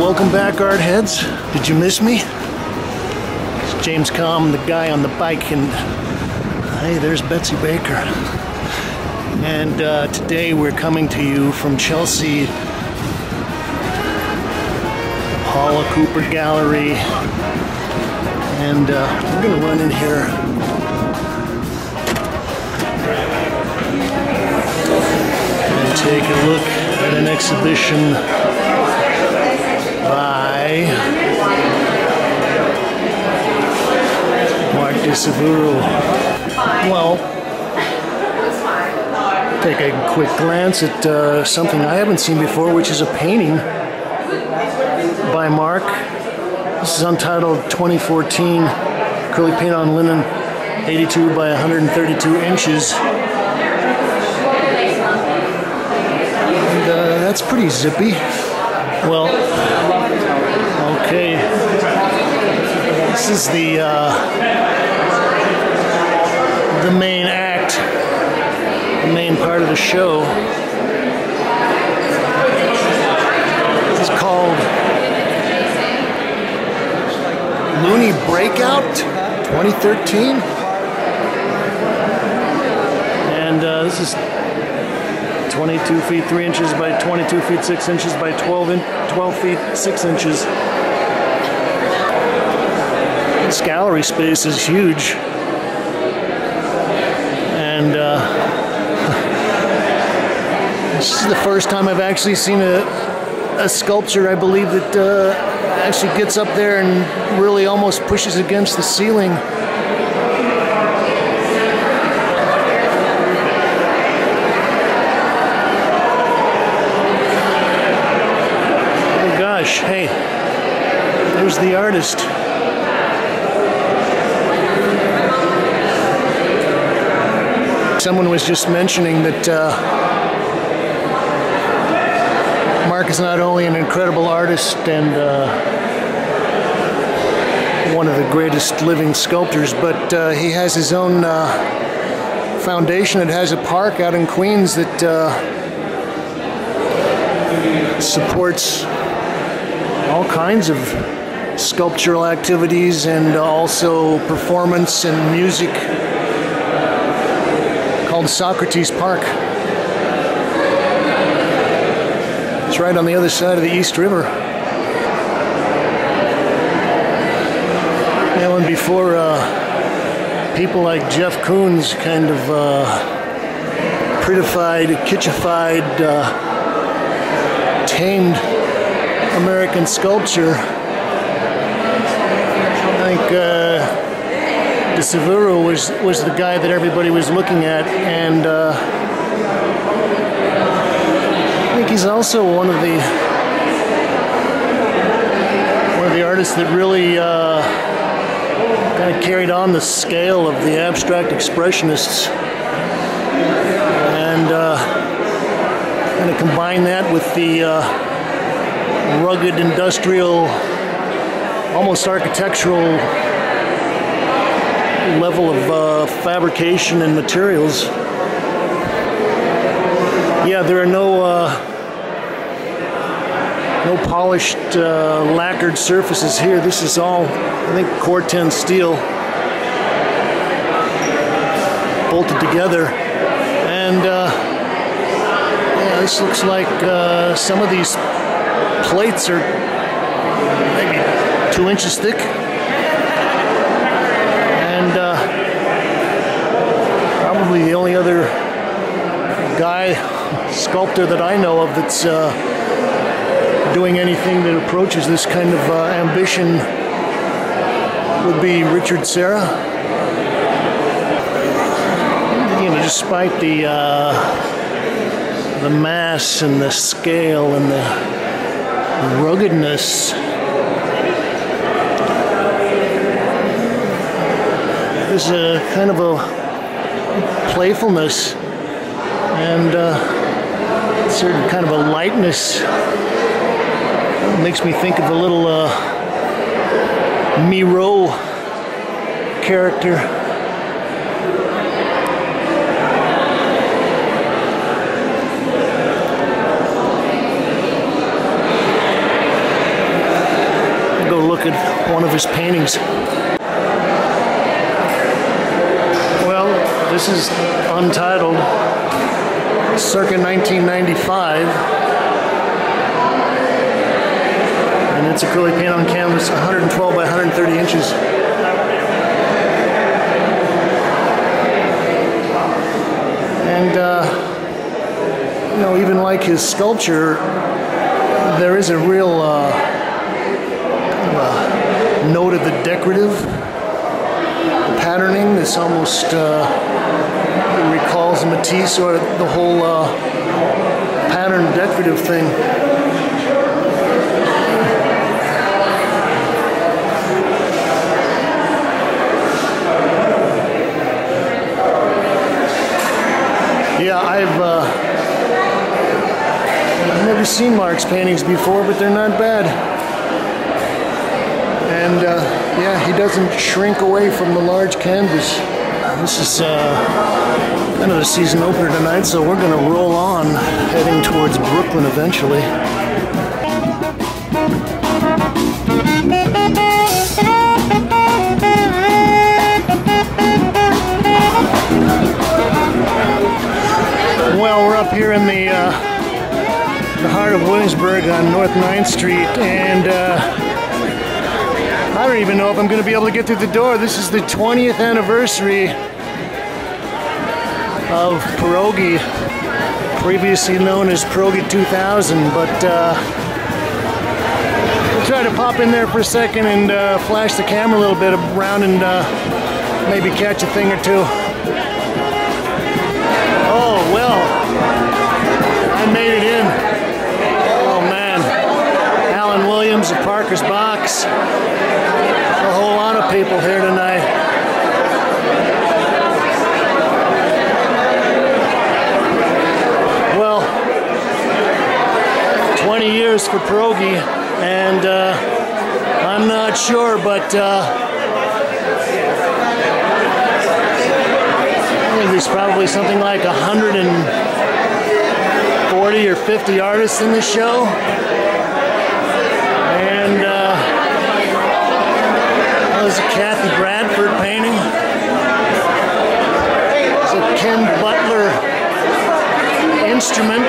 Welcome back, art heads. Did you miss me? It's James Combe, the guy on the bike, and hey, there's Betsy Baker. And today we're coming to you from Chelsea, Paula Cooper Gallery, and we're gonna run in here and take a look at an exhibition by Suvero. Well, take a quick glance at something I haven't seen before, which is a painting by Mark. This is untitled 2014 acrylic paint on linen, 82 by 132 inches. And that's pretty zippy. Well, okay. This is the main act, the main part of the show. It's called Looney Breakout 2013, and this is 22 feet 3 inches by 22 feet 6 inches by 12 feet 6 inches. This gallery space is huge. And this is the first time I've actually seen a sculpture, I believe, that actually gets up there and really almost pushes against the ceiling. Oh gosh, hey, there's the artist. Someone was just mentioning that Mark is not only an incredible artist and one of the greatest living sculptors, but he has his own foundation. It has a park out in Queens that supports all kinds of sculptural activities and also performance and music, called Socrates Park. It's right on the other side of the East River. You know, and before people like Jeff Koons kind of prettified, kitschified, tamed American sculpture, I think Suvero was the guy that everybody was looking at, and I think he's also one of the artists that really kind of carried on the scale of the abstract expressionists, and kind of combine that with the rugged, industrial, almost architectural level of fabrication and materials. Yeah, there are no polished lacquered surfaces here. This is all, I think, Corten steel bolted together, and yeah, this looks like some of these plates are maybe 2 inches thick. Probably the only other guy, sculptor that I know of that's doing anything that approaches this kind of ambition would be Richard Serra. You know, despite the mass and the scale and the ruggedness, there's a kind of a playfulness and certain kind of a lightness. It makes me think of a little Miro character. I'll go look at one of his paintings. Well, this is untitled, circa 1995. And it's acrylic paint on canvas, 112 by 130 inches. And, you know, even like his sculpture, there is a real note of the decorative. The patterning is almost, it recalls Matisse or the whole pattern decorative thing. Yeah, I've never seen Mark's paintings before, but they're not bad. And yeah, he doesn't shrink away from the large canvas. This is kind of the season opener tonight, so we're going to roll on, heading towards Brooklyn eventually. Well, we're up here in the heart of Williamsburg on North 9th Street, and I don't even know if I'm going to be able to get through the door. This is the 20th anniversary of Pierogi, previously known as Pierogi 2000, but we'll try to pop in there for a second and flash the camera a little bit around and maybe catch a thing or two. Oh, well, I made it in. Oh, man. Alan Williams of Parker's Box. A whole lot of people here tonight. Well, 20 years for Pierogi, and I'm not sure, but there's probably something like 140 or 50 artists in this show. And that was a Kathy Bradford painting. It's a Ken Butler instrument.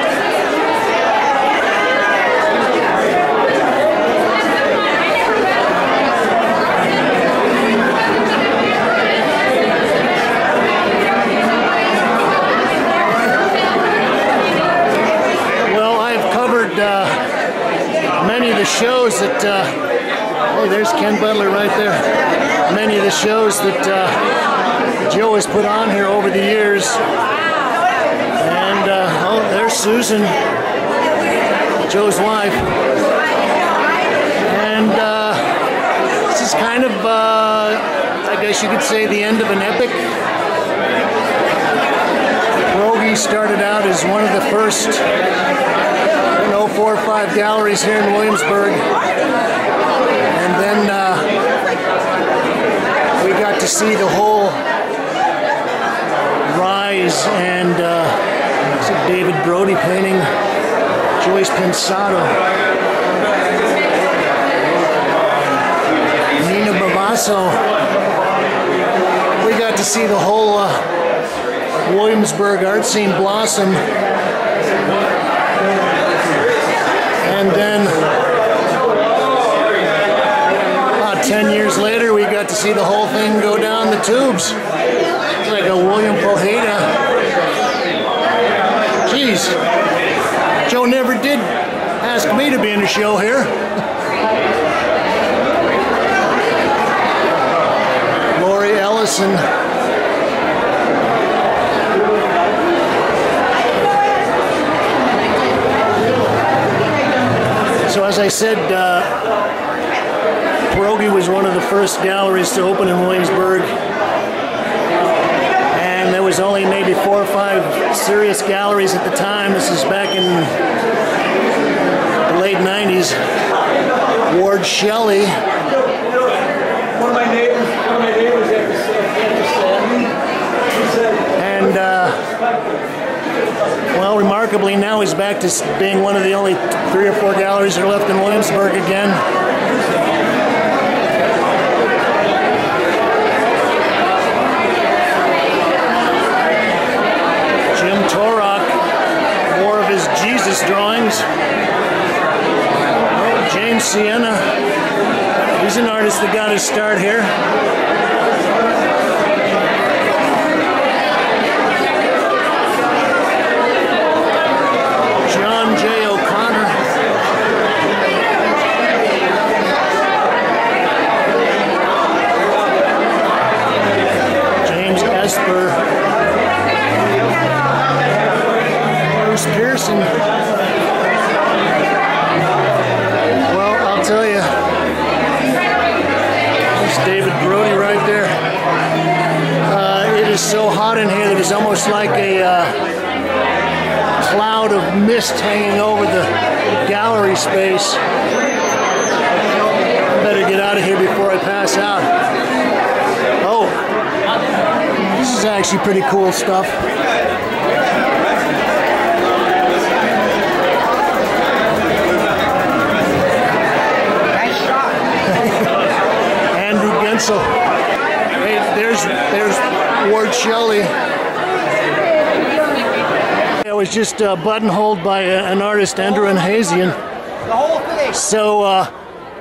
Many of the shows that, hey, there's Ken Butler right there. Many of the shows that Joe has put on here over the years. And, oh, there's Susan, Joe's wife. And this is kind of, I guess you could say, the end of an epic. Pierogi started out as one of the first 4 or 5 galleries here in Williamsburg, and then we got to see the whole rise, and it's a David Brody painting, Joyce Pensado, Nina Bavasso. We got to see the whole Williamsburg art scene blossom. And then, about 10 years later, we got to see the whole thing go down the tubes. It's like a William Pojeda. Jeez, Joe never did ask me to be in the show here. Lori Ellison. So as I said, Pierogi was one of the first galleries to open in Williamsburg, and there was was only maybe 4 or 5 serious galleries at the time. This is back in the late 90s. Ward Shelley. One of my neighbors and well, remarkably, now he's back to being one of the only 3 or 4 galleries that are left in Williamsburg again. Jim Torok, more of his Jesus drawings. James Sienna, he's an artist that got his start here. John J. O'Connor. James Esper. Bruce Pearson. Well, I'll tell you, there's David Brody right there. It is so hot in here that it's almost like a cloud of mist hanging over the gallery space. I better get out of here before I pass out. Oh, this is actually pretty cool stuff. Nice shot. Andrew Gensel. Hey, there's Ward Shelley. I was just buttonholed by an artist, Andrew Hazian. The whole thing. So,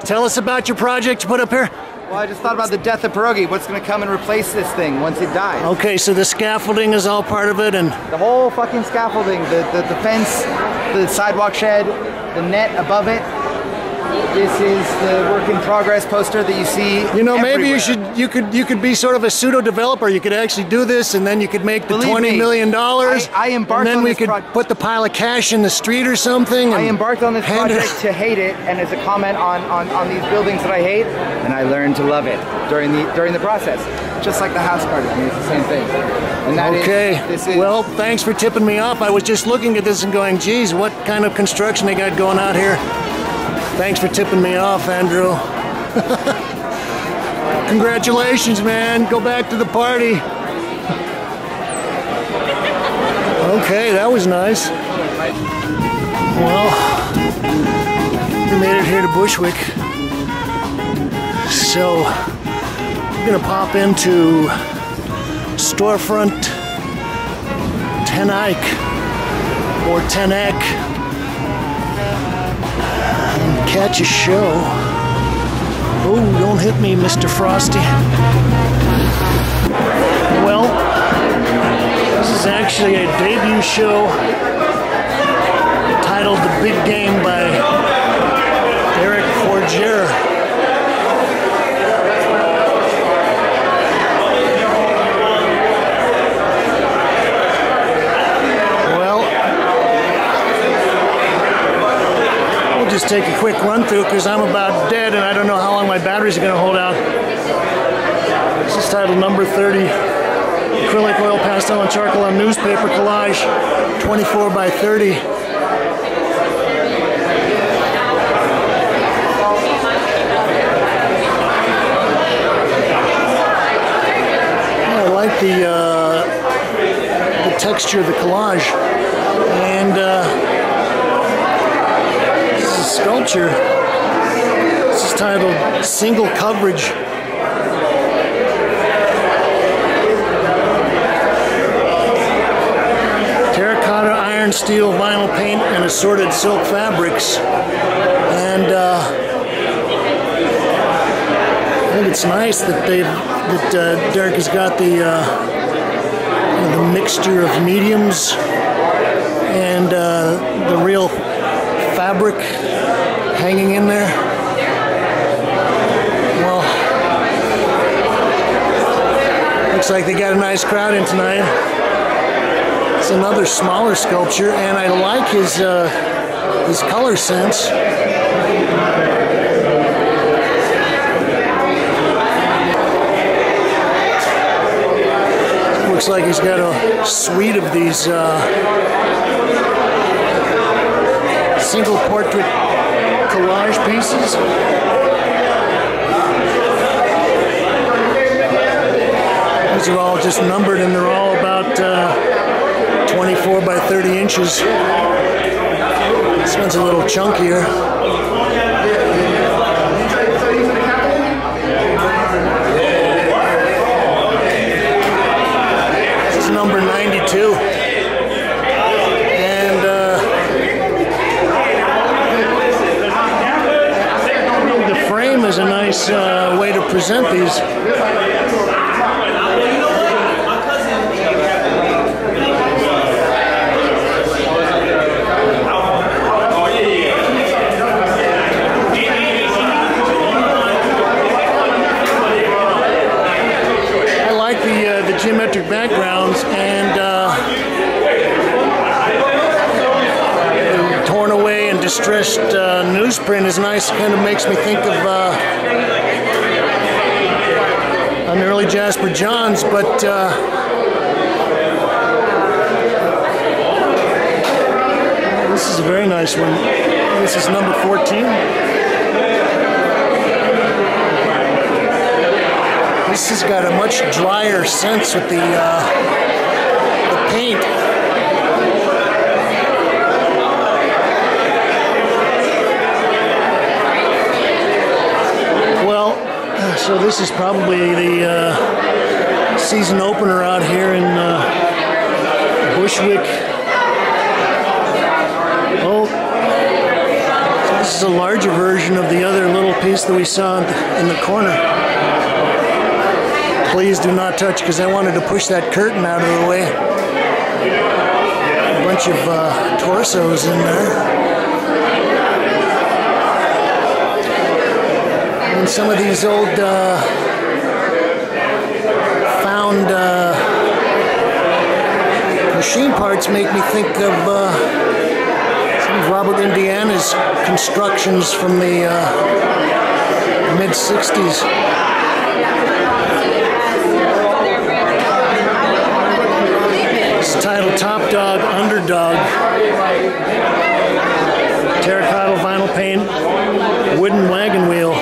tell us about your project you put up here. Well, I just thought about the death of Pierogi. What's going to come and replace this thing once it dies? Okay, so the scaffolding is all part of it, and The whole fucking scaffolding, the fence, the sidewalk shed, the net above it. This is the work in progress poster that you see. you know, maybe everywhere. you could be sort of a pseudo developer. You could actually do this, and then you could make the Believe $20 me, million. I embarked and then on we this could put the pile of cash in the street or something. I and embarked on this hand it- project to hate it, and as a comment on these buildings that I hate, and I learned to love it during the process. Just like the house garden, I mean, it's the same thing. And that Okay, this is well, thanks for tipping me off. I was just looking at this and going, geez, what kind of construction they got going out here? Thanks for tipping me off, Andrew. Congratulations, man. Go back to the party. Okay, that was nice. Well, we made it here to Bushwick. So, we're gonna pop into Storefront 10 Eyck or 10 Eyck and catch a show. Oh, don't hit me, Mr. Frosty. Well, this is actually a debut show titled The Big Game by Eyck Fordjour. Just take a quick run through because I'm about dead and I don't know how long my batteries are going to hold out. This is titled number 30, acrylic oil pastel and charcoal on newspaper collage, 24 by 30. I like the texture of the collage, and sculpture. This is titled Single Coverage. Terracotta, iron, steel, vinyl paint, and assorted silk fabrics. And I think it's nice that Derek has got the mixture of mediums and the real fabric hanging in there. Well, looks like they got a nice crowd in tonight. It's another smaller sculpture, and I like his color sense. Looks like he's got a suite of these single portrait collage pieces. These are all just numbered, and they're all about 24 by 30 inches. This one's a little chunkier. This is number 92. And the frame is a nice way to present these. Geometric backgrounds, and torn away and distressed newsprint is nice. Kind of makes me think of an early Jasper Johns, but this is a very nice one. This is number 14. This has got a much drier sense with the paint. Well, so this is probably the season opener out here in Bushwick. Oh, so this is a larger version of the other little piece that we saw in the corner. Please do not touch, because I wanted to push that curtain out of the way. A bunch of torsos in there. And some of these old found machine parts make me think of some of Robert Indiana's constructions from the mid-60s. Titled Top Dog, Underdog. Terracotta vinyl paint, wooden wagon wheel.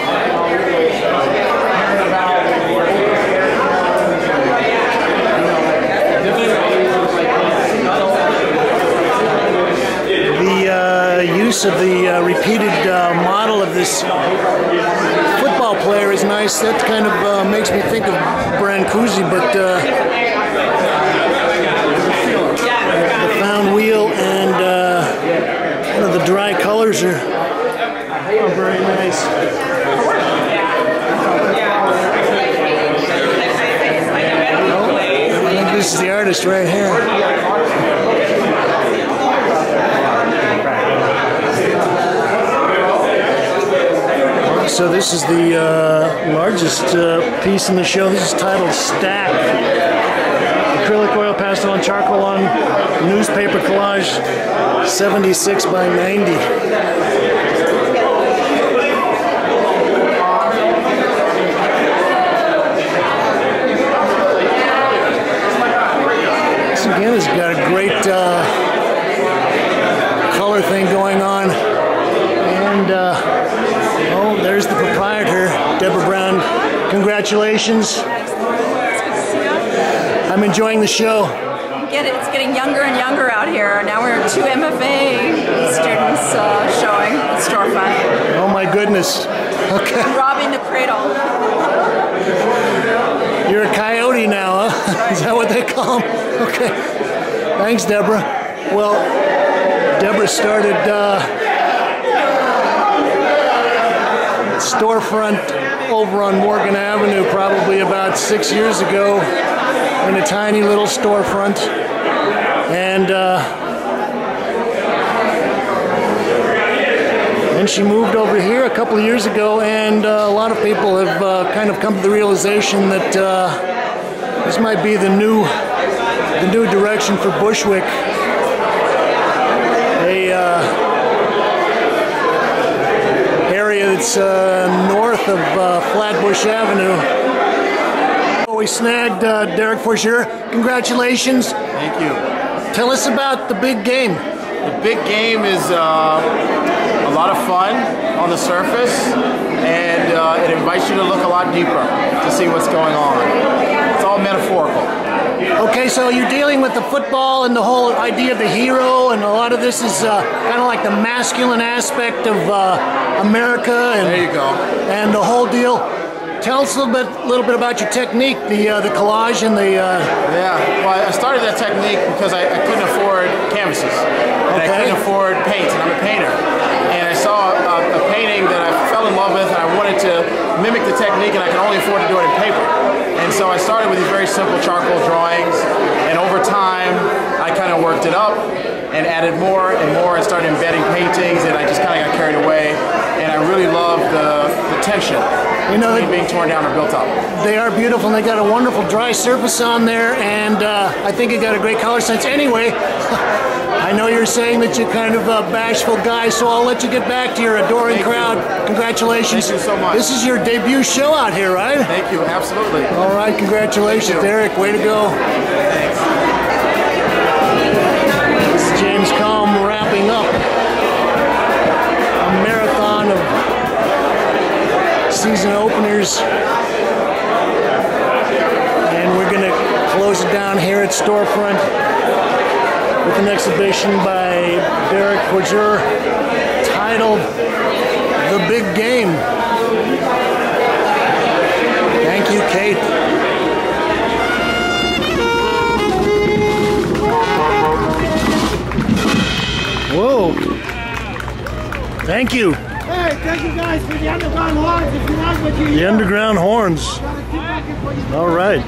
The use of the repeated model of this football player is nice. That kind of makes me think of Brancusi, but found wheel and the dry colors are very nice. I think this is the artist right here. So this is the largest piece in the show. This is titled Stack. Acrylic oil, pastel and charcoal on newspaper collage, 76 by 90. This again has got a great color thing going on. And oh, there's the proprietor, Deborah Brown. Congratulations. I'm enjoying the show. It's getting younger and younger out here. Now we're 2 MFA students showing at Storefront. Oh my goodness. Okay. Robbing the cradle. You're a coyote now, huh? Right. Is that what they call them? Okay. Thanks, Deborah. Well, Deborah started Storefront over on Morgan Avenue probably about 6 years ago, in a tiny little storefront, and she moved over here a couple of years ago, and a lot of people have kind of come to the realization that this might be the new direction for Bushwick. A area that's north of Flatbush Avenue. we snagged Derek Fordjour. Congratulations. Thank you. Tell us about the big game. The big game is a lot of fun on the surface, and it invites you to look a lot deeper to see what's going on. It's all metaphorical. Okay, so you're dealing with the football and the whole idea of the hero, and a lot of this is kind of like the masculine aspect of America. And, there you go. And the whole deal. Tell us a little bit about your technique, the collage and the... Yeah, well, I started that technique because I couldn't afford canvases, and I couldn't afford paints, and I'm a painter. And I saw a painting that I fell in love with, and I wanted to mimic the technique, and I could only afford to do it in paper. And so I started with these very simple charcoal drawings, and over time, I kind of worked it up and added more and more and started embedding paintings, and I just kind of got carried away. And I really love the tension, you know, being torn down or built up. They are beautiful, and they got a wonderful dry surface on there, and I think it got a great color sense. Anyway, I know you're saying that you're kind of a bashful guy, so I'll let you get back to your adoring crowd. Congratulations. Thank you so much. This is your debut show out here, right? Thank you, absolutely. All right, congratulations, Derek. Way to go. Thanks. This is James Combe wrapping up a marathon of season openers, and we're going to close it down here at Storefront with an exhibition by Derek Fordjour titled The Big Game. Thank you, Kate. Whoa. Thank you. Hey, thank you guys for the underground horns. If you like what you hear. The underground horns. All right.